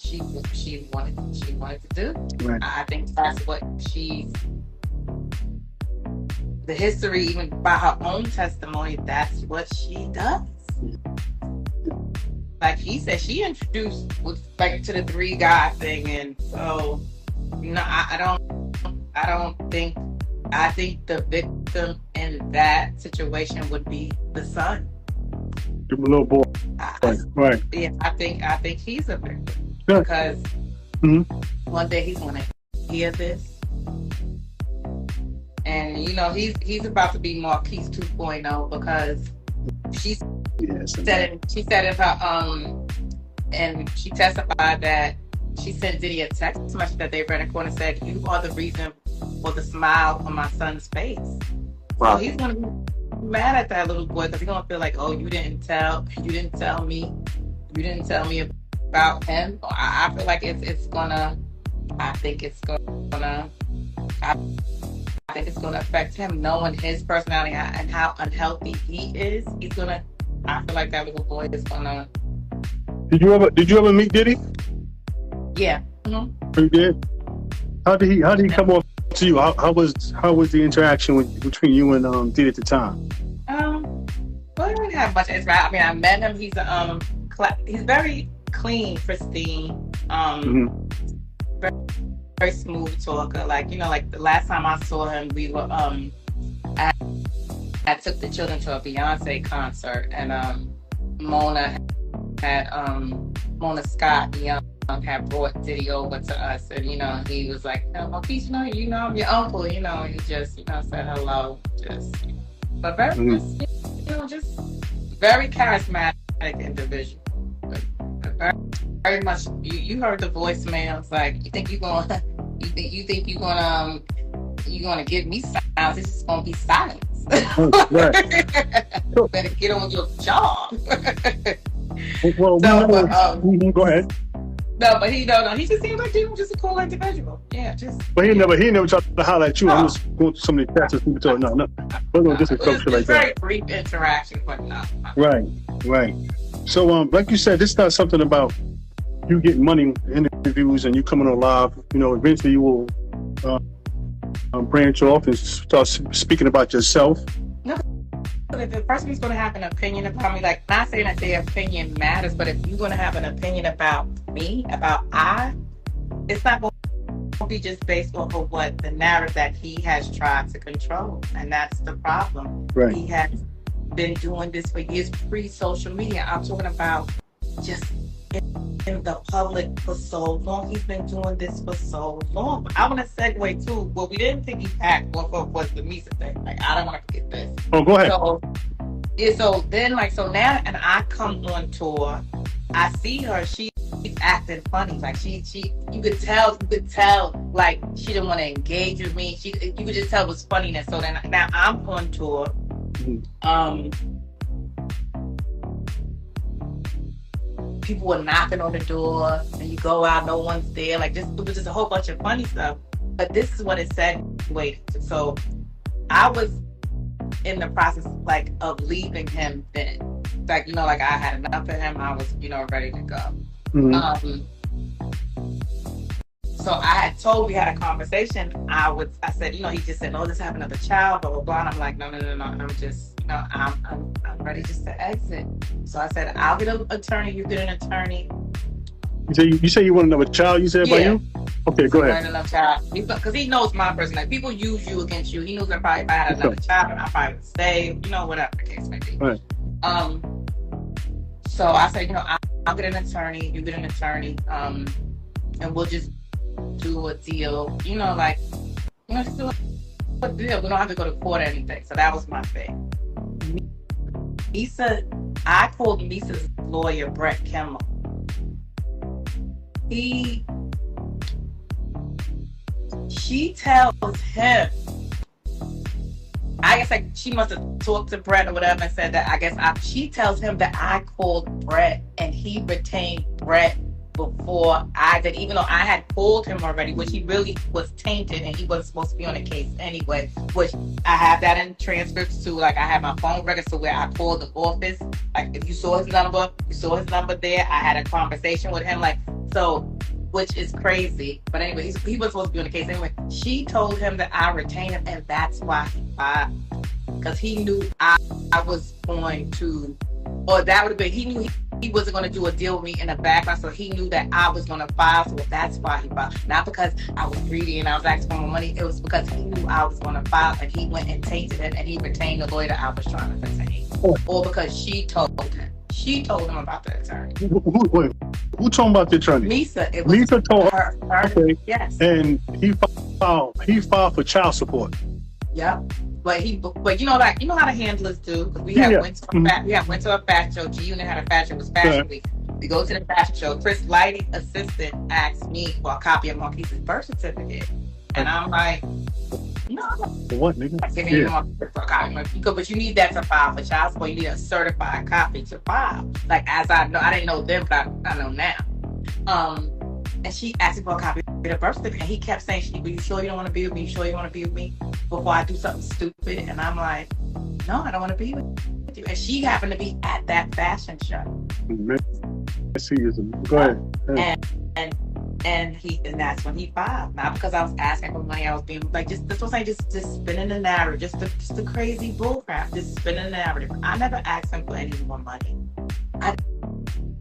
she wanted to do. Right. I think that's what the history, even by her own testimony, that's what she does. Like he said, she introduced with like to the three guy thing, and so I don't think. I think the victim in that situation would be the son. The little boy. Right. Yeah, I think he's a victim Yeah. because one day he's gonna hear this, and he's about to be Marquise 2.0 because she said in her and she testified that she sent Diddy a text message that they read in court and said, "You are the reason for the smile on my son's face." Wow. So he's gonna be mad at that little boy because he's gonna feel like, "Oh, you didn't tell me about him." I feel like I think it's gonna affect him knowing his personality and how unhealthy he is. I feel like that little boy is gonna. Did you ever meet Diddy? Yeah. Mm-hmm. You did. How did he come off to you? How was the interaction between you and Diddy at the time? Well, I didn't have much interaction. I mean, I met him. He's very clean, pristine. Very, very smooth talker. Like the last time I saw him, we were I took the children to a Beyonce concert, and Mona Scott Young had brought Diddy over to us, and he was like, Marquise, I'm your uncle, he just said hello, but very just very charismatic individual. Very, very much. You heard the voicemails. Like, you think you're gonna give me silence? It's just gonna be silence. Right. Better get on your job. Well, go ahead. No, but he just seems like just a cool individual. Yeah, just. But he never tried to holler at you. I'm just going through some of the texts people told no. We're gonna just approach it like that. Very brief interaction, but no. Right. So, like you said, this is not something about you getting money in interviews and you coming on live. Eventually you will branch off and start speaking about yourself. No, if the person is going to have an opinion about me, like, not saying that their opinion matters, but if you're going to have an opinion about me, it's not going to be just based off of what the narrative that he has tried to control, and that's the problem. Right. He has been doing this for years, pre-social media. I'm talking about just in the public for so long. He's been doing this for so long. But I want to segue to what we didn't think he packed off of was the Misa thing. Like, I don't want to forget this. Oh, go ahead. So now, and I come on tour, I see her. She's acting funny. Like you could tell, like she didn't want to engage with me. You could just tell it was funniness. So then now I'm on tour. People were knocking on the door, and you go out, no one's there. Like, it was just a whole bunch of funny stuff. But this is what it segued to. So I was in the process, like, of leaving him then. Like, like I had enough of him. I was, ready to go. Mm-hmm. So we had a conversation. I said, he just said, "Oh, let's have another child," blah, blah, blah. And I'm like, no. I'm just, I'm ready just to exit. So I said, I'll get an attorney. You get an attorney. You say you want another child? You said by you? Okay, go ahead. Another child. Because he knows my personality. People use you against you. He knows that probably if I had another child, I probably would stay, whatever the case may be. Right. So I said, I'll get an attorney. You get an attorney. And we'll just do a deal, just do a deal. We don't have to go to court or anything. So that was my thing. I called Misa's lawyer, Brett Kimmel. She tells him, I guess like she must have talked to Brett or whatever and said that she tells him that I called Brett and he retained Brett before I did, even though I had called him already, which he really was tainted and he wasn't supposed to be on the case anyway, which I have that in transcripts too. Like, I have my phone records to where I called the office. Like, if you saw his number there. I had a conversation with him. Like, so which is crazy. But anyway, he was supposed to be on the case anyway. She told him that I retained him, and that's why he filed. Because he knew I was going to, or that would have been, he knew he wasn't going to do a deal with me in the background, so he knew that I was going to file, so that's why he filed. Not because I was greedy and I was asking for more money, it was because he knew I was going to file, and he went and tainted him, and he retained the lawyer that I was trying to retain. Or because she told him. She told him about the attorney. Who told him about the attorney? Misa. It was Misa told her. Okay. Yes. And he filed for child support. Yep. But you know how the handlers do, because we went to a fashion show. G Unit had a fashion, it was Fashion Week. We go to the fashion show. Chris Lighting assistant asked me for a copy of Marquise's birth certificate, and I'm like, no. What, nigga? But you need that to file for child support. You need a certified copy to file. Like, as I know, I didn't know then, but I know now. And she asked me for a copy of the birth certificate, and he kept saying, "Are you sure you don't want to be with me? You sure you want to be with me before I do something stupid?" And I'm like, "No, I don't want to be with you." And she happened to be at that fashion show. Go ahead. And that's when he filed. Not because I was asking for money. I was being like, that's what I'm saying. Just spinning the narrative, just the crazy bullcrap, just spinning the narrative. I never asked him for any more money. I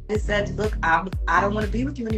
just said, "Look, I don't want to be with you anymore."